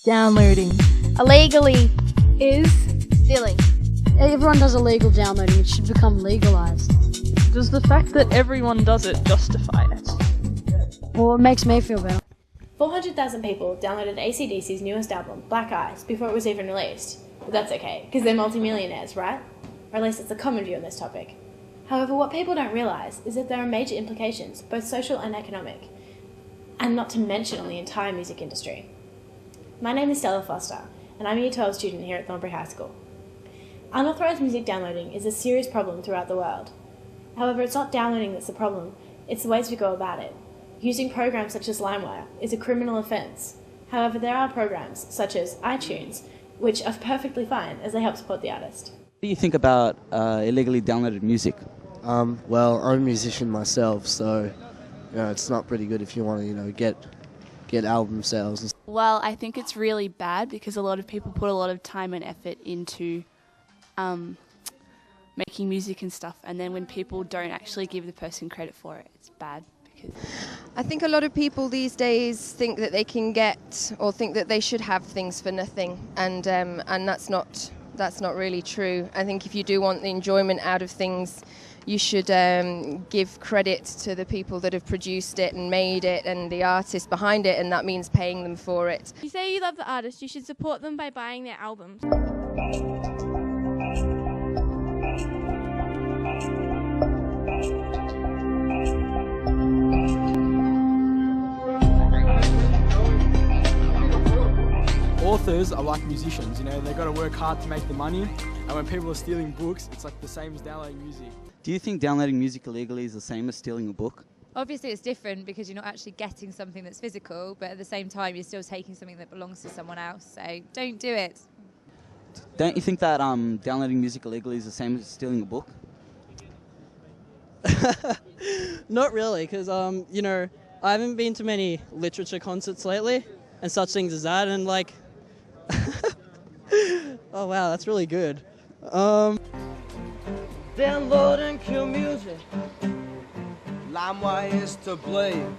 Downloading. Illegally. Is. Stealing. Everyone does illegal downloading. It should become legalized. Does the fact that everyone does it justify it? Well, it makes me feel better. 400,000 people downloaded AC/DC's newest album, Black Eyes, before it was even released. But that's okay, because they're multimillionaires, right? Or at least it's a common view on this topic. However, what people don't realise is that there are major implications, both social and economic, and not to mention on the entire music industry. My name is Stella Foster, and I'm a Year 12 student here at Thornbury High School. Unauthorised music downloading is a serious problem throughout the world. However, it's not downloading that's the problem, it's the ways we go about it. Using programs such as LimeWire is a criminal offence. However, there are programs, such as iTunes, which are perfectly fine as they help support the artist. What do you think about illegally downloaded music? Well, I'm a musician myself, so it's not pretty good if you want to, get album sales. Well, I think it's really bad because a lot of people put a lot of time and effort into making music and stuff, and then when people don't actually give the person credit for it, it's bad. I think a lot of people these days think that they can get or think that they should have things for nothing, and that's not really true. I think if you do want the enjoyment out of things, you should give credit to the people that have produced it and made it and the artists behind it, and that means paying them for it. If you say you love the artist, you should support them by buying their albums. Authors are like musicians, they've got to work hard to make the money, and when people are stealing books, it's like the same as downloading music. Do you think downloading music illegally is the same as stealing a book? Obviously it's different because you're not actually getting something that's physical, but at the same time you're still taking something that belongs to someone else, so don't do it. Don't you think that downloading music illegally is the same as stealing a book? Not really, because, I haven't been to many literature concerts lately and such things as that, and oh wow, that's really good. Download and kill music. LimeWire is to blame.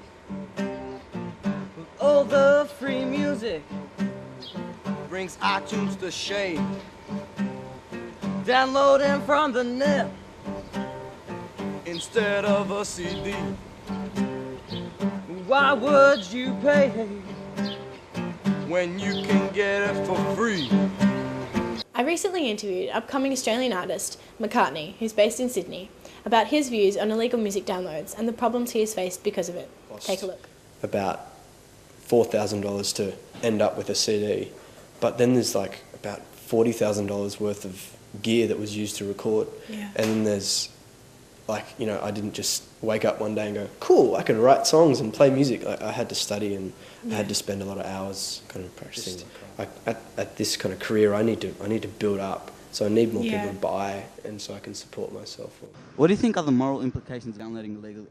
With all the free music brings iTunes to shame. Downloading from the net instead of a CD. Why would you pay when you can get it for free? I recently interviewed upcoming Australian artist mcArtney, who's based in Sydney, about his views on illegal music downloads and the problems he has faced because of it. Take a look. About $4,000 to end up with a CD, but then there's about $40,000 worth of gear that was used to record, and then there's I didn't just wake up one day and go, cool, I can write songs and play music. I had to study, and I had to spend a lot of hours kind of practicing. At this kind of career, I need to build up, so I need more people to buy, and so I can support myself. What do you think are the moral implications of downloading illegally?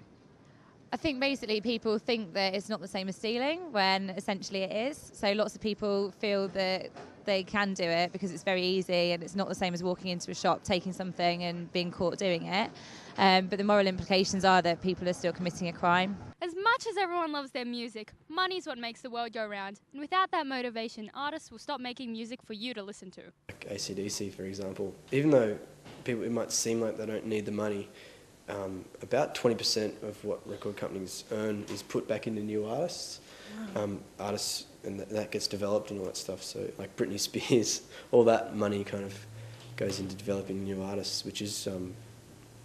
I think basically people think that it's not the same as stealing when essentially it is. So lots of people feel that they can do it because it's very easy and it's not the same as walking into a shop, taking something and being caught doing it. But the moral implications are that people are still committing a crime. As much as everyone loves their music, money's what makes the world go round. And without that motivation, artists will stop making music for you to listen to. Like AC/DC, for example, even though it might seem like they don't need the money, about 20% of what record companies earn is put back into new artists. Artists, and that gets developed and all that stuff. So like Britney Spears, all that money kind of goes into developing new artists, which is,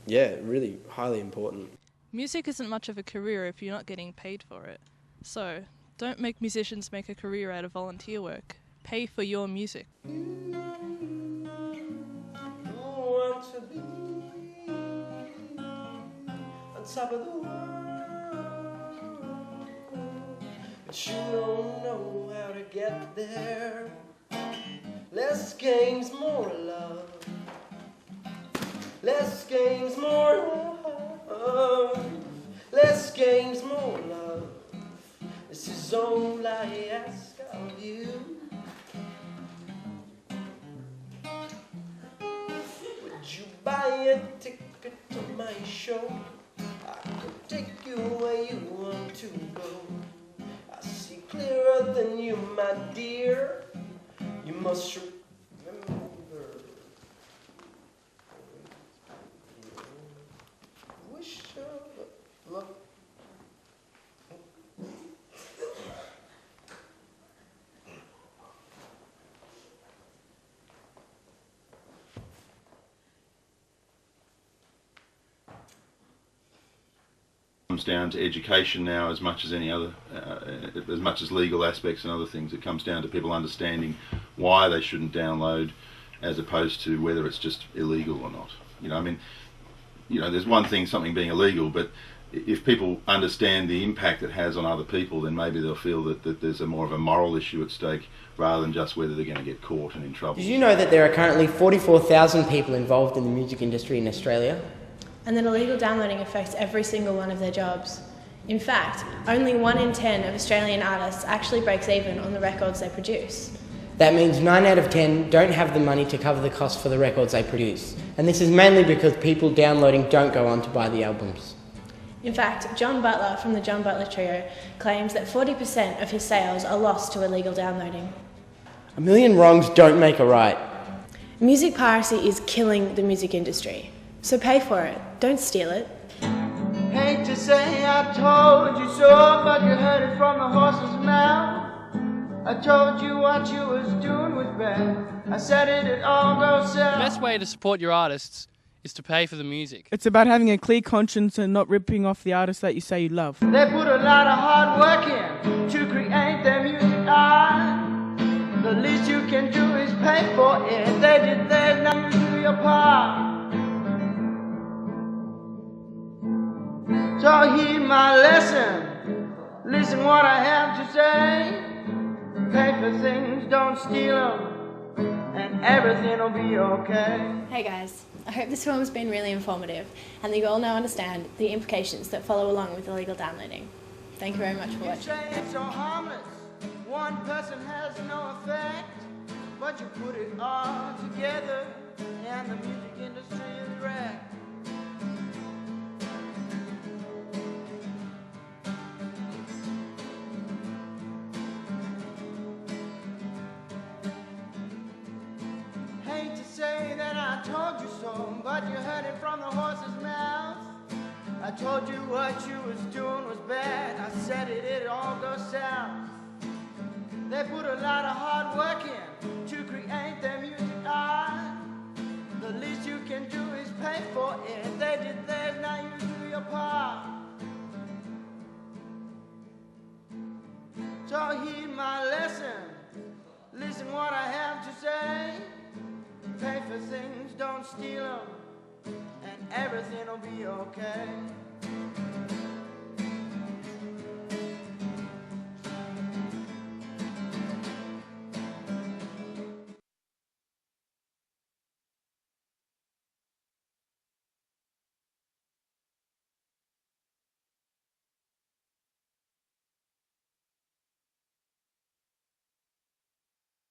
really highly important. Music isn't much of a career if you're not getting paid for it. So, don't make musicians make a career out of volunteer work. Pay for your music. Top of the world, but you don't know how to get there. Less games, more love. Less games, more love. Less games, more love. This is all I ask of you. Would you buy a ticket to my show? I could take you where you want to go. I see clearer than you, my dear. You must remember. Wish of love. Comes down to education now as much as any other, as much as legal aspects and other things. It comes down to people understanding why they shouldn't download, as opposed to whether it's just illegal or not. You know, I mean, you know, there's one thing something being illegal, but if people understand the impact it has on other people, then maybe they'll feel that there's more of a moral issue at stake rather than just whether they're going to get caught and in trouble. Did you know that there are currently 44,000 people involved in the music industry in Australia? And that illegal downloading affects every single one of their jobs. In fact, only 1 in 10 of Australian artists actually breaks even on the records they produce. That means 9 out of 10 don't have the money to cover the cost for the records they produce. And this is mainly because people downloading don't go on to buy the albums. In fact, John Butler from the John Butler Trio claims that 40% of his sales are lost to illegal downloading. A million wrongs don't make a right. Music piracy is killing the music industry. So pay for it, don't steal it. Hate to say I told you so, but you heard it from the horse's mouth. I told you what you was doing was bad. I said it all goes south. The best way to support your artists is to pay for the music. It's about having a clear conscience and not ripping off the artists that you say you love. They put a lot of hard work in to create their music art. The least you can do is pay for it. They did theirs, now you do your part. So heed my lesson, listen what I have to say. Pay for things, don't steal them, and everything will be okay. Hey guys, I hope this film has been really informative and that you all now understand the implications that follow along with illegal downloading. Thank you very much for watching. You say it's so harmless, one person has no effect, but you put it all together and the music industry is wrecked. Hate to say that I told you so, but you heard it from the horse's mouth. I told you what you was doing was bad. I said it all goes south. They put a lot of hard work in to create their music art. The least you can do is pay for it. They did theirs, now you do your part. So heed my lesson, listen what I have to say. Pay for things, don't steal them, and everything will be okay.